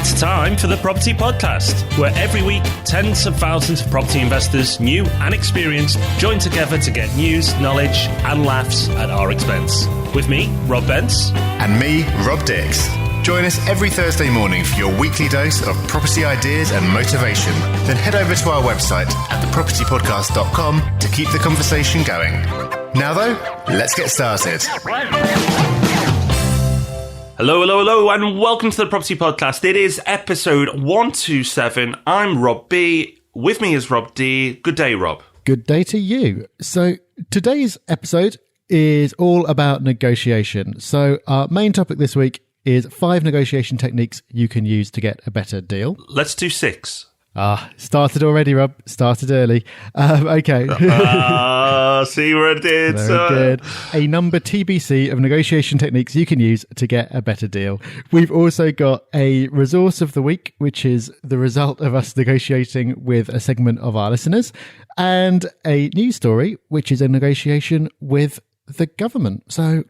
It's time for the Property Podcast, where every week tens of thousands of property investors, new and experienced, join together to get news, knowledge and laughs at our expense. With me, Rob Bence. And me, Rob Dix. Join us every Thursday morning for your weekly dose of property ideas and motivation. Then head over to our website at thepropertypodcast.com to keep the conversation going. Now though, let's get started. Hello, and welcome to the Property Podcast. It is episode 127. I'm Rob B. With me is Rob D. Good day, Rob. Good day to you. So today's episode is all about negotiation. So our main topic this week is 5 negotiation techniques you can use to get a better deal. Let's do 6. Started already, Rob. Started early. Okay. See what I did. Very good. A number TBC of negotiation techniques you can use to get a better deal. We've also got a resource of the week, which is the result of us negotiating with a segment of our listeners, and a news story, which is a negotiation with the government. So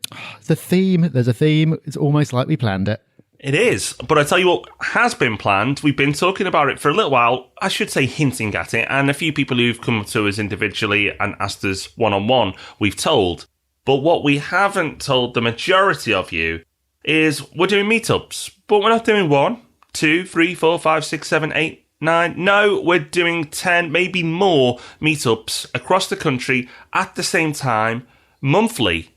there's a theme. It's almost like we planned it. It is, but I tell you what has been planned. We've been talking about it for a little while, I should say hinting at it, and a few people who've come to us individually and asked us one-on-one, we've told. But what we haven't told the majority of you is we're doing meetups, but we're not doing 1, 2, 3, 4, 5, 6, 7, 8, 9. No, we're doing 10, maybe more meetups across the country at the same time, monthly.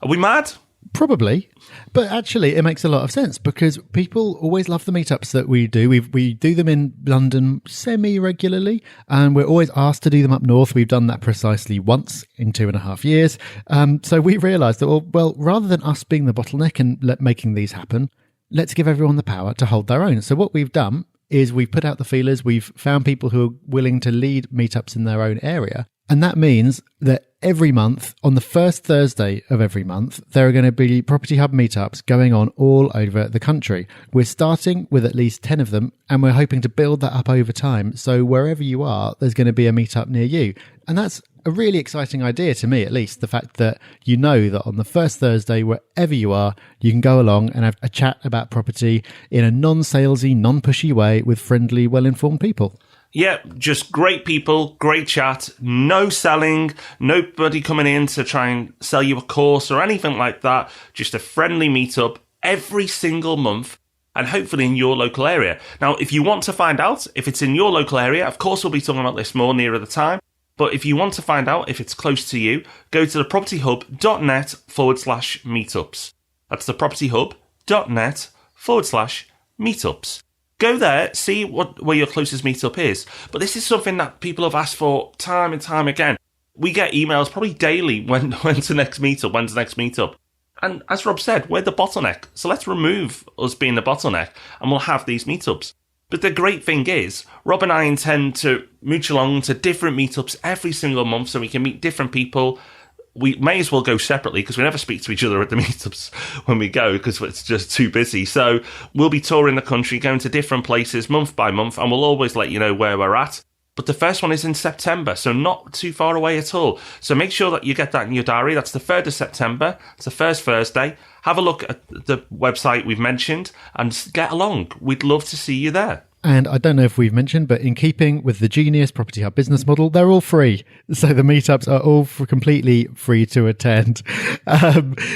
Are we mad? Probably. But actually, it makes a lot of sense because people always love the meetups that we do. We do them in London semi-regularly, and we're always asked to do them up north. We've done that precisely once in 2.5 years. So we realised that, well, rather than us being the bottleneck and making these happen, let's give everyone the power to hold their own. So what we've done is we've put out the feelers. We've found people who are willing to lead meetups in their own area. And that means that every month, on the first Thursday of every month, there are going to be Property Hub meetups going on all over the country. We're starting with at least 10 of them, and we're hoping to build that up over time. So wherever you are, there's going to be a meetup near you. And that's a really exciting idea to me, at least, the fact that you know that on the first Thursday, wherever you are, you can go along and have a chat about property in a non-salesy, non-pushy way with friendly, well-informed people. Yeah, just great people, great chat, no selling, nobody coming in to try and sell you a course or anything like that. Just a friendly meetup every single month and hopefully in your local area. Now, if you want to find out if it's in your local area, of course we'll be talking about this more nearer the time. But if you want to find out if it's close to you, go to thepropertyhub.net/meetups. That's thepropertyhub.net/meetups. Go there, see where your closest meetup is. But this is something that people have asked for time and time again. We get emails probably daily, when's the next meetup? And as Rob said, we're the bottleneck. So let's remove us being the bottleneck and we'll have these meetups. But the great thing is, Rob and I intend to mooch along to different meetups every single month so we can meet different people. We may as well go separately because we never speak to each other at the meetups when we go because it's just too busy. So we'll be touring the country, going to different places month by month, and we'll always let you know where we're at. But the first one is in September, so not too far away at all. So make sure that you get that in your diary. That's the 3rd of September. It's the first Thursday. Have a look at the website we've mentioned and get along. We'd love to see you there. And I don't know if we've mentioned, but in keeping with the genius Property Hub business model, they're all free. So the meetups are all completely free to attend.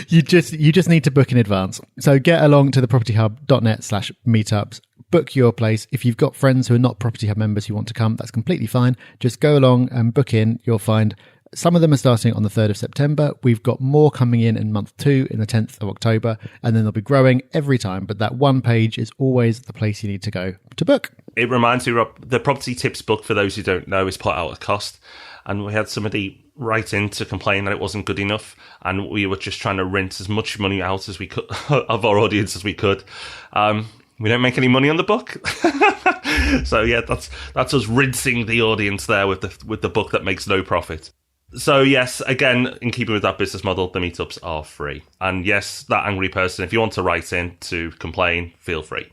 You just need to book in advance. So get along to thepropertyhub.net/meetups. Book your place. If you've got friends who are not Property Hub members who want to come, that's completely fine. Just go along and book in. You'll find some of them are starting on the 3rd of September. We've got more coming in month 2 in the 10th of October, and then they'll be growing every time. But that one page is always the place you need to go to book. It reminds me, Rob, the Property Tips book, for those who don't know, is put out at cost. And we had somebody write in to complain that it wasn't good enough. And we were just trying to rinse as much money out as we could of our audience as we could. We don't make any money on the book. So yeah, that's us rinsing the audience there with the book that makes no profit. So yes, again, in keeping with that business model, the meetups are free. And yes, that angry person, if you want to write in to complain, feel free.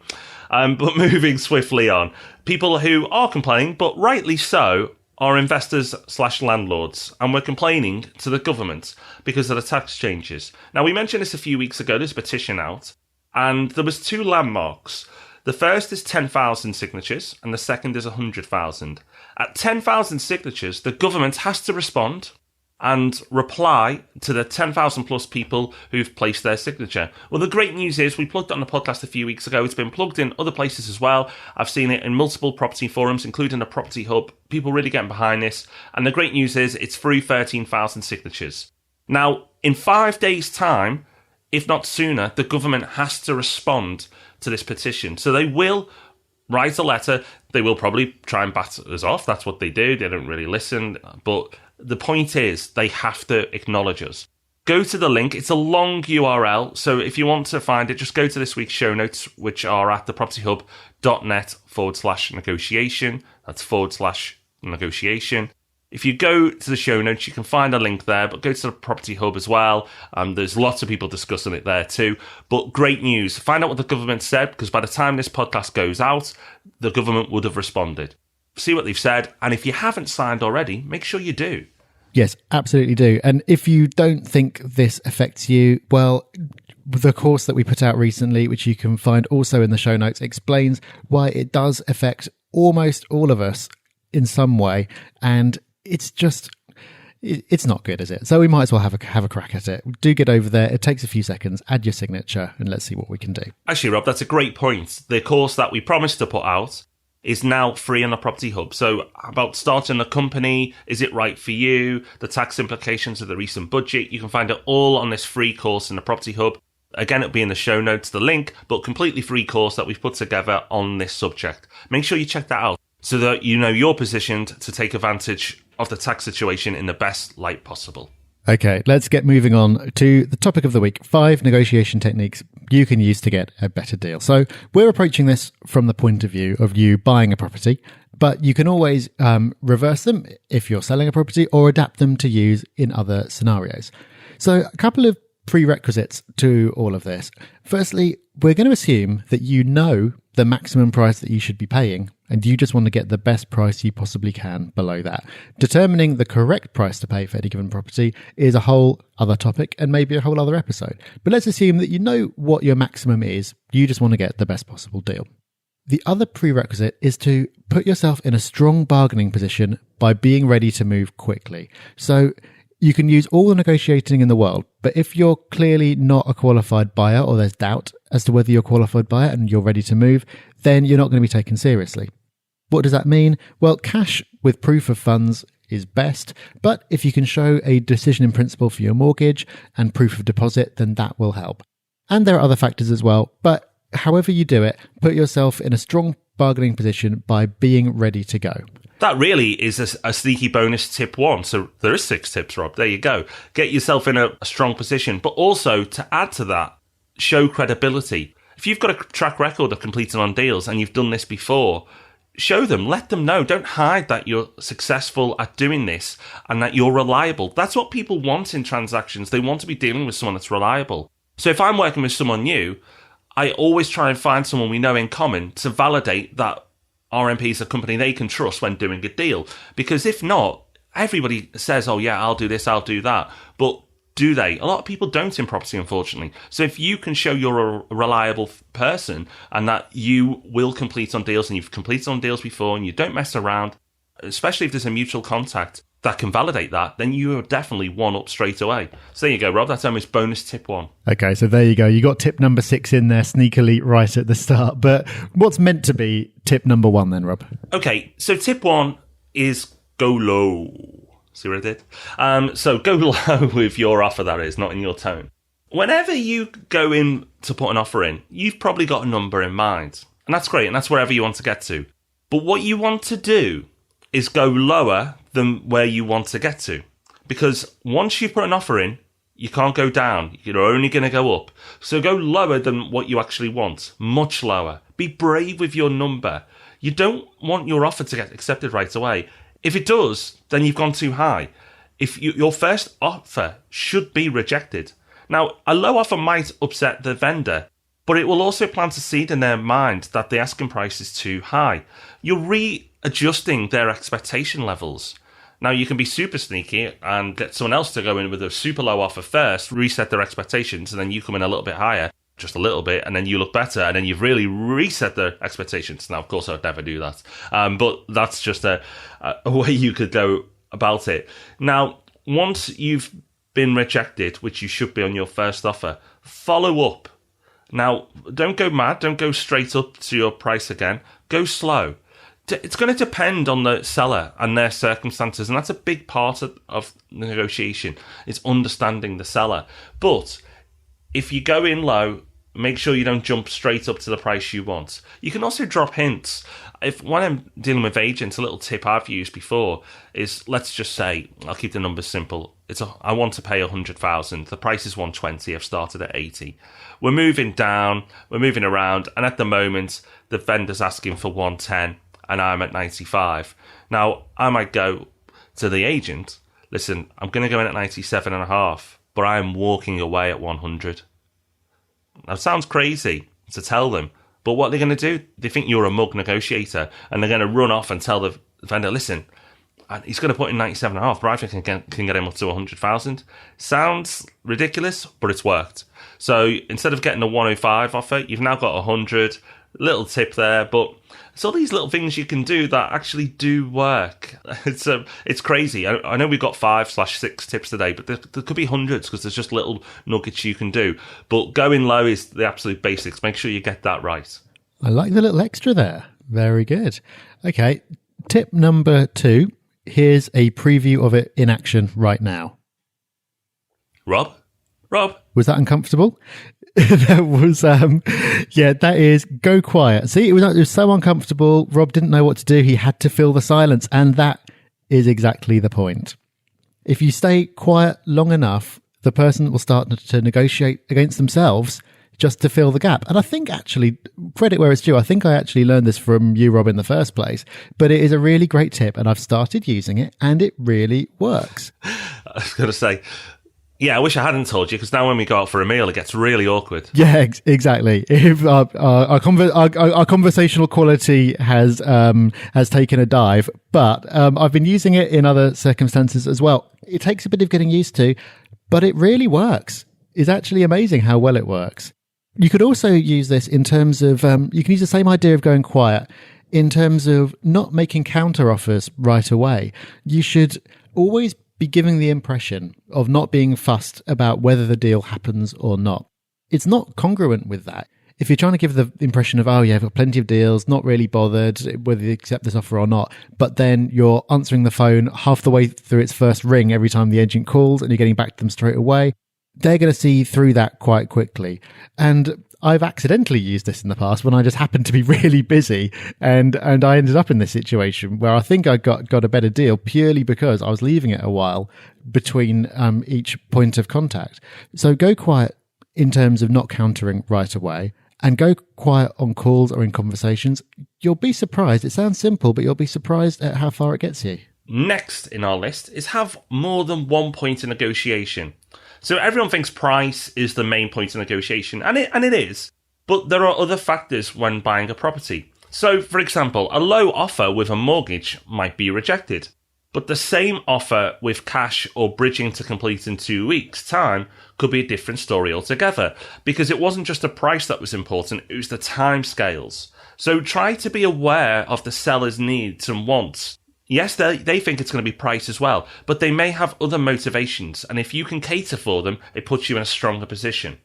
But moving swiftly on, people who are complaining, but rightly so, are investors/landlords, and we're complaining to the government because of the tax changes. Now, we mentioned this a few weeks ago. There's a petition out, and there was 2 landmarks. The first is 10,000 signatures and the second is 100,000. At 10,000 signatures, the government has to respond and reply to the 10,000 plus people who've placed their signature. Well, the great news is we plugged it on the podcast a few weeks ago. It's been plugged in other places as well. I've seen it in multiple property forums, including the Property Hub. People really getting behind this. And the great news is it's through 13,000 signatures. Now, in 5 days' time, if not sooner, the government has to respond to this petition. So they will write a letter. They will probably try and bat us off. That's what they do. They don't really listen. But the point is, they have to acknowledge us. Go to the link. It's a long URL. So if you want to find it, just go to this week's show notes, which are at thepropertyhub.net/negotiation. That's /negotiation. If you go to the show notes, you can find a link there, but go to the Property Hub as well. There's lots of people discussing it there too. But great news. Find out what the government said, because by the time this podcast goes out, the government would have responded. See what they've said. And if you haven't signed already, make sure you do. Yes, absolutely do. And if you don't think this affects you, well, the course that we put out recently, which you can find also in the show notes, explains why it does affect almost all of us in some way. And it's not good, is it? So we might as well have a crack at it. Do get over there. It takes a few seconds. Add your signature and let's see what we can do. Actually, Rob, that's a great point. The course that we promised to put out is now free on the Property Hub. So about starting a company, is it right for you? The tax implications of the recent budget. You can find it all on this free course in the Property Hub. Again, it'll be in the show notes, the link, but completely free course that we've put together on this subject. Make sure you check that out so that you know you're positioned to take advantage of the tax situation in the best light possible. Okay, let's get moving on to the topic of the week, 5 negotiation techniques you can use to get a better deal. So we're approaching this from the point of view of you buying a property, but you can always reverse them if you're selling a property or adapt them to use in other scenarios. So a couple of prerequisites to all of this. Firstly, we're going to assume that you know the maximum price that you should be paying, and you just want to get the best price you possibly can below that. Determining the correct price to pay for any given property is a whole other topic and maybe a whole other episode. But let's assume that you know what your maximum is. You just want to get the best possible deal. The other prerequisite is to put yourself in a strong bargaining position by being ready to move quickly. So you can use all the negotiating in the world, but if you're clearly not a qualified buyer or there's doubt as to whether you're a qualified buyer and you're ready to move, then you're not going to be taken seriously. What does that mean? Well, cash with proof of funds is best, but if you can show a decision in principle for your mortgage and proof of deposit, then that will help. And there are other factors as well, but however you do it, put yourself in a strong bargaining position by being ready to go. That really is a sneaky bonus tip 1. So there is 6 tips, Rob. There you go. Get yourself in a strong position. But also, to add to that, show credibility. If you've got a track record of completing on deals and you've done this before, show them, let them know. Don't hide that you're successful at doing this and that you're reliable. That's what people want in transactions. They want to be dealing with someone that's reliable. So if I'm working with someone new, I always try and find someone we know in common to validate that RMP is a company they can trust when doing a deal. Because if not, everybody says, oh yeah, I'll do this, I'll do that. But do they? A lot of people don't in property, unfortunately. So if you can show you're a reliable person and that you will complete on deals and you've completed on deals before and you don't mess around, especially if there's a mutual contact that can validate that, then you are definitely one up straight away. So there you go, Rob. That's almost bonus tip 1. Okay, so there you go. You got tip number 6 in there sneakily right at the start. But what's meant to be tip number 1 then, Rob? Okay, so tip 1 is go low. See what I did? So go low with your offer, that is, not in your tone. Whenever you go in to put an offer in, you've probably got a number in mind. And that's great, and that's wherever you want to get to. But what you want to do is go lower than where you want to get to. Because once you put an offer in, you can't go down. You're only going to go up. So go lower than what you actually want. Much lower. Be brave with your number. You don't want your offer to get accepted right away. If it does, then you've gone too high. Your first offer should be rejected. Now, a low offer might upset the vendor, but it will also plant a seed in their mind that the asking price is too high. You're readjusting their expectation levels. Now, you can be super sneaky and get someone else to go in with a super low offer first, reset their expectations, and then you come in a little bit higher. just a little bit, and then you look better, and then you've really reset the expectations. Now, of course, I would never do that, but that's just a way you could go about it. Now, once you've been rejected, which you should be on your first offer, follow up. Now, don't go mad. Don't go straight up to your price again. Go slow. It's going to depend on the seller and their circumstances, and that's a big part of the negotiation, is understanding the seller. But if you go in low, make sure you don't jump straight up to the price you want. You can also drop hints. When I'm dealing with agents, a little tip I've used before is, let's just say, I'll keep the numbers simple. I want to pay 100,000. The price is 120. I've started at 80. We're moving down. We're moving around, and at the moment, the vendor's asking for 110, and I'm at 95. Now, I might go to the agent, listen, I'm going to go in at 97 and a half, but I'm walking away at 100. That sounds crazy to tell them, but what they're going to do, they think you're a mug negotiator, and they're going to run off and tell the vendor, listen, he's going to put in 97 and a half, but I think I can get him up to 100,000. Sounds ridiculous, but it's worked. So instead of getting a 105 offer, you've now got 100. Little tip there, but it's all these little things you can do that actually do work. It's crazy. I know we've got 5/6 tips today, but there could be hundreds because there's just little nuggets you can do. But going low is the absolute basics. Make sure you get that right. I like the little extra there. Very good. Okay, tip number 2. Here's a preview of it in action right now. Rob? Was that uncomfortable? That was, that is go quiet. See, it was so uncomfortable. Rob didn't know what to do. He had to fill the silence. And that is exactly the point. If you stay quiet long enough, the person will start to negotiate against themselves just to fill the gap. And I think actually, credit where it's due, I think I actually learned this from you, Rob, in the first place. But it is a really great tip, and I've started using it, and it really works. I was going to say, yeah, I wish I hadn't told you, because now when we go out for a meal, it gets really awkward. Yeah, exactly. If our conversational quality has taken a dive, but I've been using it in other circumstances as well. It takes a bit of getting used to, but it really works. It's actually amazing how well it works. You could also use this in terms of, you can use the same idea of going quiet in terms of not making counter offers right away. You should always be giving the impression of not being fussed about whether the deal happens or not. It's not congruent with that. If you're trying to give the impression of, oh yeah, I've got plenty of deals, not really bothered whether you accept this offer or not, but then you're answering the phone half the way through its first ring every time the agent calls and you're getting back to them straight away, they're going to see through that quite quickly. And I've accidentally used this in the past when I just happened to be really busy, and I ended up in this situation where I think I got a better deal purely because I was leaving it a while between each point of contact. So go quiet in terms of not countering right away, and go quiet on calls or in conversations. You'll be surprised. It sounds simple, but you'll be surprised at how far it gets you. Next in our list is have more than one point of negotiation. So everyone thinks price is the main point of negotiation, and it is. But there are other factors when buying a property. So, for example, a low offer with a mortgage might be rejected. But the same offer with cash or bridging to complete in 2 weeks' time could be a different story altogether. Because it wasn't just the price that was important, it was the time scales. So try to be aware of the seller's needs and wants. Yes, they think it's going to be price as well, but they may have other motivations, and if you can cater for them, it puts you in a stronger position.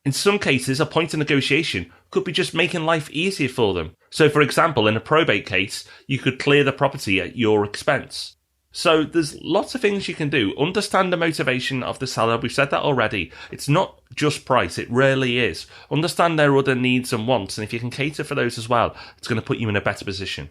In some cases, a point of negotiation could be just making life easier for them. So, for example, in a probate case, you could clear the property at your expense. So there's lots of things you can do. Understand the motivation of the seller. We've said that already. It's not just price. It rarely is. Understand their other needs and wants, and if you can cater for those as well, it's going to put you in a better position.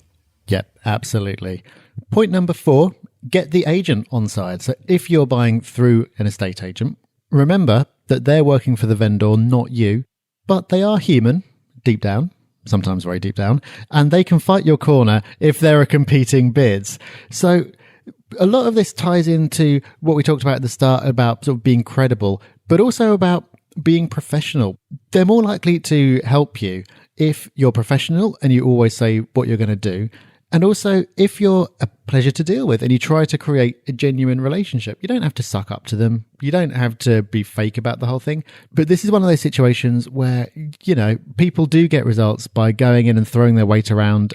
Yep, absolutely. Point number 4, get the agent on side. So if you're buying through an estate agent, remember that they're working for the vendor, not you, but they are human, deep down, sometimes very deep down, and they can fight your corner if there are competing bids. So a lot of this ties into what we talked about at the start about sort of being credible, but also about being professional. They're more likely to help you if you're professional and you always say what you're going to do. And also, if you're a pleasure to deal with and you try to create a genuine relationship, you don't have to suck up to them. You don't have to be fake about the whole thing. But this is one of those situations where, people do get results by going in and throwing their weight around,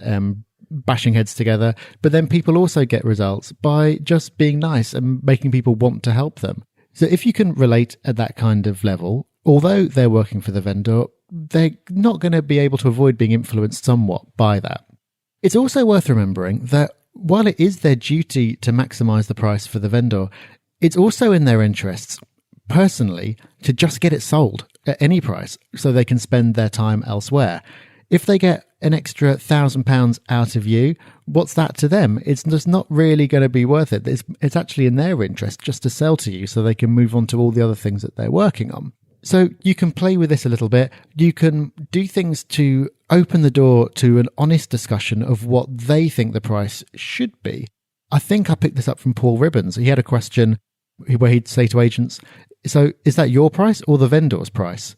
bashing heads together. But then people also get results by just being nice and making people want to help them. So if you can relate at that kind of level, although they're working for the vendor, they're not going to be able to avoid being influenced somewhat by that. It's also worth remembering that while it is their duty to maximise the price for the vendor, it's also in their interests, personally, to just get it sold at any price so they can spend their time elsewhere. If they get an extra £1,000 out of you, what's that to them? It's just not really going to be worth it. It's actually in their interest just to sell to you so they can move on to all the other things that they're working on. So you can play with this a little bit. You can do things to open the door to an honest discussion of what they think the price should be. I think I picked this up from Paul Ribbons. He had a question where he'd say to agents, so is that your price or the vendor's price?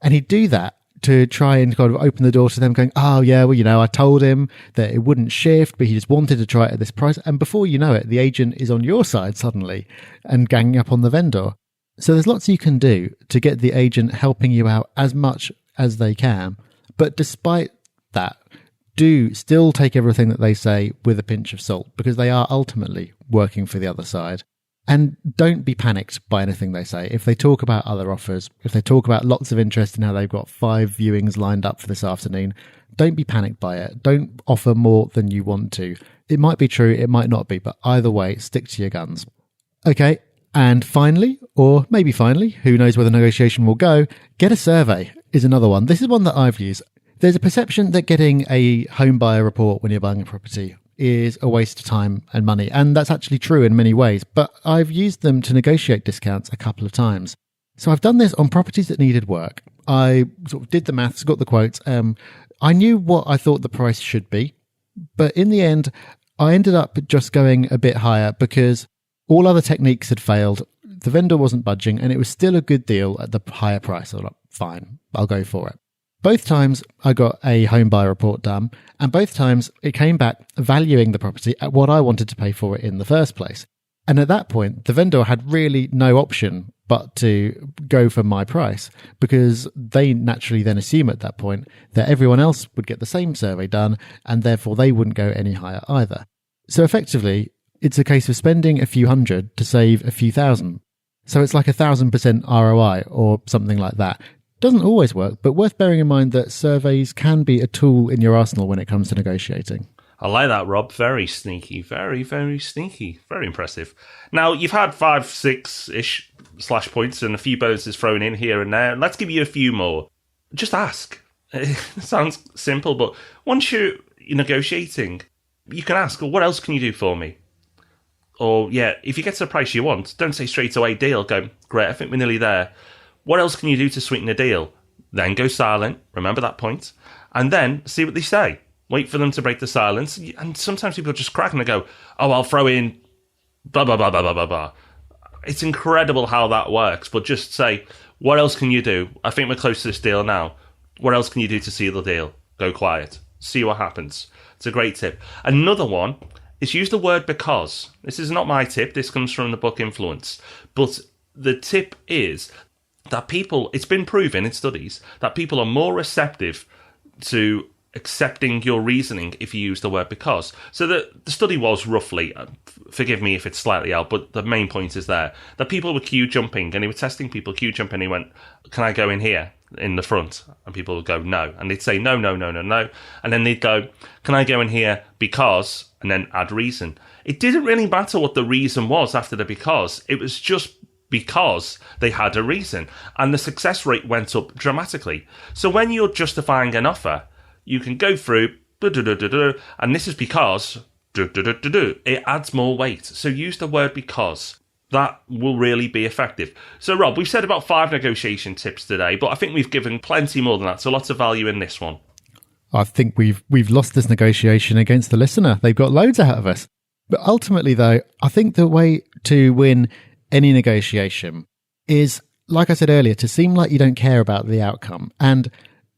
And he'd do that to try and kind of open the door to them going, oh yeah, well, I told him that it wouldn't shift, but he just wanted to try it at this price. And before you know it, the agent is on your side suddenly and ganging up on the vendor. So there's lots you can do to get the agent helping you out as much as they can. But despite that, do still take everything that they say with a pinch of salt, because they are ultimately working for the other side. And don't be panicked by anything they say. If they talk about other offers, if they talk about lots of interest in how they've got 5 viewings lined up for this afternoon, don't be panicked by it. Don't offer more than you want to. It might be true, it might not be, but either way, stick to your guns. Okay. And finally, or maybe finally, who knows where the negotiation will go, get a survey is another one. This is one that I've used. There's a perception that getting a home buyer report when you're buying a property is a waste of time and money. And that's actually true in many ways. But I've used them to negotiate discounts a couple of times. So I've done this on properties that needed work. I sort of did the maths, got the quotes. I knew what I thought the price should be. But in the end, I ended up just going a bit higher because all other techniques had failed. The vendor wasn't budging, and it was still a good deal at the higher price. I was like, fine, I'll go for it. Both times I got a home buyer report done, and both times it came back valuing the property at what I wanted to pay for it in the first place. And at that point, the vendor had really no option but to go for my price, because they naturally then assume at that point that everyone else would get the same survey done, and therefore they wouldn't go any higher either. So effectively, it's a case of spending a few hundred to save a few thousand. So it's like 1,000% ROI or something like that. Doesn't always work, but worth bearing in mind that surveys can be a tool in your arsenal when it comes to negotiating. I like that, Rob. Very sneaky. Very, very sneaky. Very impressive. Now, you've had 5, 6-ish slash points and a few bonuses thrown in here and there. Let's give you a few more. Just ask. It sounds simple, but once you're negotiating, you can ask, well, what else can you do for me? Or, if you get to the price you want, don't say straight away deal. Go, great, I think we're nearly there. What else can you do to sweeten the deal? Then go silent. Remember that point. And then see what they say. Wait for them to break the silence. And sometimes people just crack and they go, oh, I'll throw in blah, blah, blah, blah, blah, blah, blah. It's incredible how that works. But just say, what else can you do? I think we're close to this deal now. What else can you do to seal the deal? Go quiet. See what happens. It's a great tip. Another one is use the word because. This is not my tip. This comes from the book Influence. But the tip is that people, it's been proven in studies, that people are more receptive to accepting your reasoning if you use the word because. So the study was roughly, forgive me if it's slightly out, but the main point is there, that people were queue jumping, and he was testing people queue jumping, and he went, can I go in here in the front? And people would go, no. And they'd say, no. And then they'd go, can I go in here because, and then add reason. It didn't really matter what the reason was after the because. It was just because they had a reason. And the success rate went up dramatically. So when you're justifying an offer, you can go through, and this is because, it adds more weight. So use the word because. That will really be effective. So, Rob, we've said about 5 negotiation tips today, but I think we've given plenty more than that. So lots of value in this one. I think we've lost this negotiation against the listener. They've got loads out of us. But ultimately, though, I think the way to win any negotiation is, like I said earlier, to seem like you don't care about the outcome. And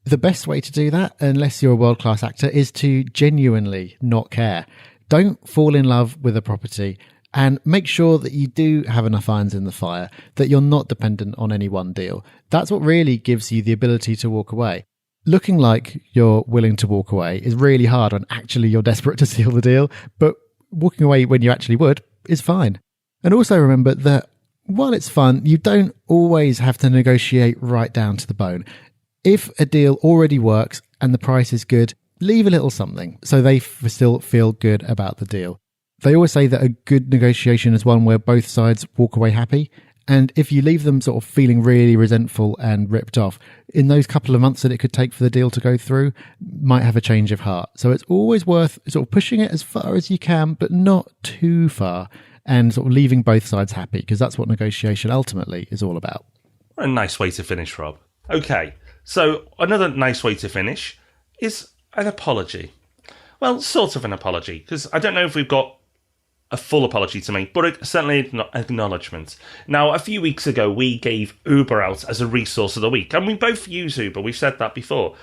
The best way to do that, unless you're a world-class actor, is to genuinely not care. Don't fall in love with a property, and make sure that you do have enough irons in the fire, that you're not dependent on any one deal. That's what really gives you the ability to walk away. Looking like you're willing to walk away is really hard when actually you're desperate to seal the deal, but walking away when you actually would is fine. And also remember that while it's fun, you don't always have to negotiate right down to the bone. If a deal already works and the price is good, leave a little something so they still feel good about the deal. They always say that a good negotiation is one where both sides walk away happy. And if you leave them sort of feeling really resentful and ripped off, in those couple of months that it could take for the deal to go through, might have a change of heart. So it's always worth sort of pushing it as far as you can, but not too far, and sort of leaving both sides happy, because that's what negotiation ultimately is all about. A nice way to finish, Rob. Okay, so another nice way to finish is an apology. Well, sort of an apology, because I don't know if we've got a full apology to make, but certainly an acknowledgement. Now, a few weeks ago, we gave Uber out as a resource of the week, and we both use Uber. We've said that before.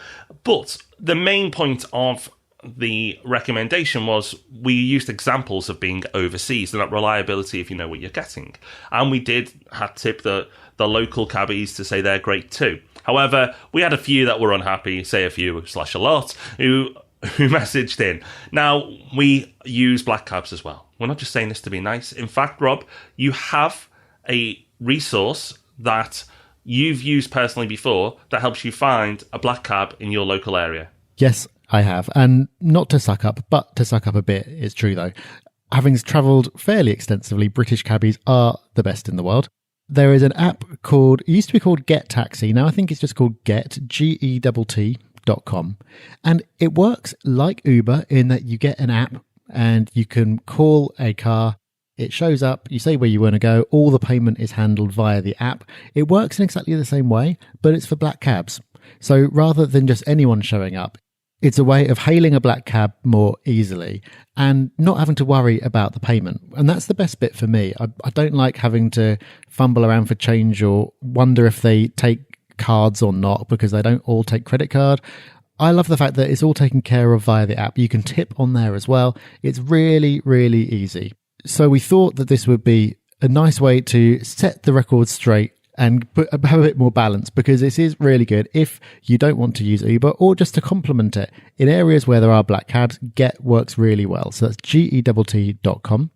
But the main point of the recommendation was we used examples of being overseas and that reliability if you know what you're getting. And we did tip the local cabbies to say they're great too. However, we had a few that were unhappy, say a few / a lot, who messaged in. Now, we use black cabs as well. We're not just saying this to be nice. In fact, Rob, you have a resource that you've used personally before that helps you find a black cab in your local area. Yes, I have. And not to suck up, but to suck up a bit is true, though. Having travelled fairly extensively, British cabbies are the best in the world. There is an app called, it used to be called Get Taxi. Now I think it's just called Get, GETT.com. And it works like Uber in that you get an app and you can call a car. It shows up, you say where you want to go, all the payment is handled via the app. It works in exactly the same way, but it's for black cabs. So rather than just anyone showing up, it's a way of hailing a black cab more easily and not having to worry about the payment. And that's the best bit for me. I don't like having to fumble around for change or wonder if they take cards or not, because they don't all take credit card. I love the fact that it's all taken care of via the app. You can tip on there as well. It's really, really easy. So we thought that this would be a nice way to set the record straight and have a bit more balance, because this is really good if you don't want to use Uber or just to complement it. In areas where there are black cabs, Get works really well. So that's GETT.com.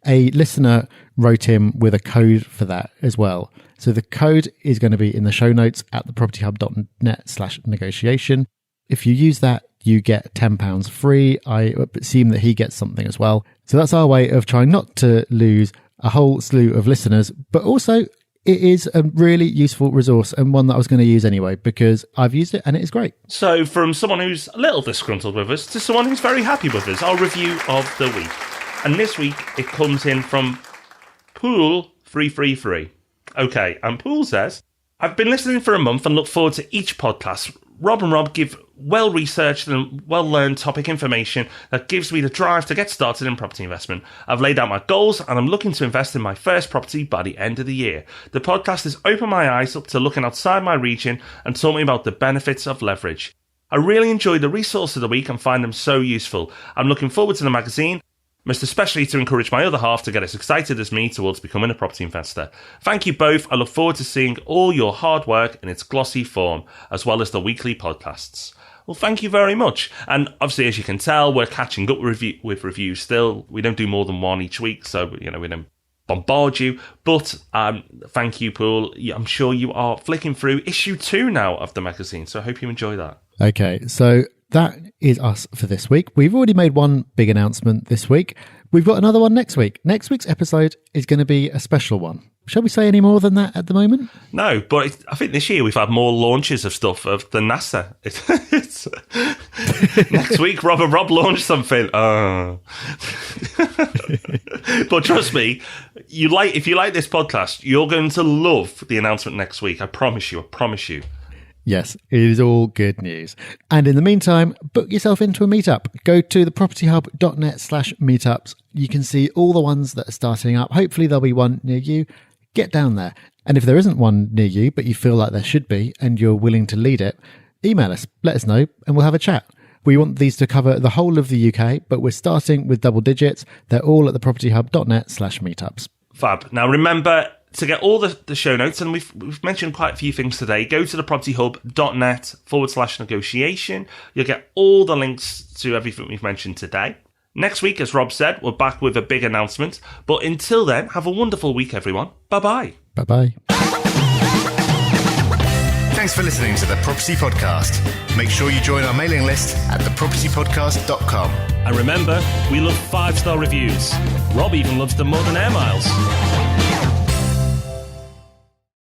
A listener wrote in with a code for that as well. So the code is going to be in the show notes at thepropertyhub.net/negotiation. If you use that, you get £10 free. I assume that he gets something as well. So that's our way of trying not to lose a whole slew of listeners, but also it is a really useful resource and one that I was going to use anyway because I've used it and it is great. So from someone who's a little disgruntled with us to someone who's very happy with us, our review of the week. And this week it comes in from Pool333. Okay, and Pool says, I've been listening for a month and look forward to each podcast. Rob and Rob give well-researched and well-learned topic information that gives me the drive to get started in property investment. I've laid out my goals and I'm looking to invest in my first property by the end of the year. The podcast has opened my eyes up to looking outside my region and taught me about the benefits of leverage. I really enjoy the resource of the week and find them so useful. I'm looking forward to the magazine, most especially to encourage my other half to get as excited as me towards becoming a property investor. Thank you both. I look forward to seeing all your hard work in its glossy form, as well as the weekly podcasts. Well, thank you very much. And obviously, as you can tell, we're catching up with reviews still. We don't do more than one each week, so we don't bombard you. But thank you, Paul. I'm sure you are flicking through issue 2 now of the magazine, so I hope you enjoy that. Okay, so that is us for this week. We've already made one big announcement this week. We've got another one next week. Next week's episode is going to be a special one. Shall we say any more than that at the moment? No, but I think this year we've had more launches of stuff of the NASA. Next week, Rob and Rob launched something. But trust me, if you like this podcast, you're going to love the announcement next week. I promise you. Yes, it is all good news. And in the meantime, book yourself into a meetup. Go to thepropertyhub.net/meetups. You can see all the ones that are starting up. Hopefully there'll be one near you. Get down there. And if there isn't one near you, but you feel like there should be, and you're willing to lead it, email us, let us know, and we'll have a chat. We want these to cover the whole of the UK, but we're starting with double digits. They're all at thepropertyhub.net/meetups. Fab. Now, remember to get all the show notes, and we've mentioned quite a few things today, go to thepropertyhub.net/negotiation. You'll get all the links to everything we've mentioned today. Next week, as Rob said, we're back with a big announcement. But until then, have a wonderful week, everyone. Bye-bye. Bye-bye. Thanks for listening to The Property Podcast. Make sure you join our mailing list at thepropertypodcast.com. And remember, we love 5-star reviews. Rob even loves the modern air miles.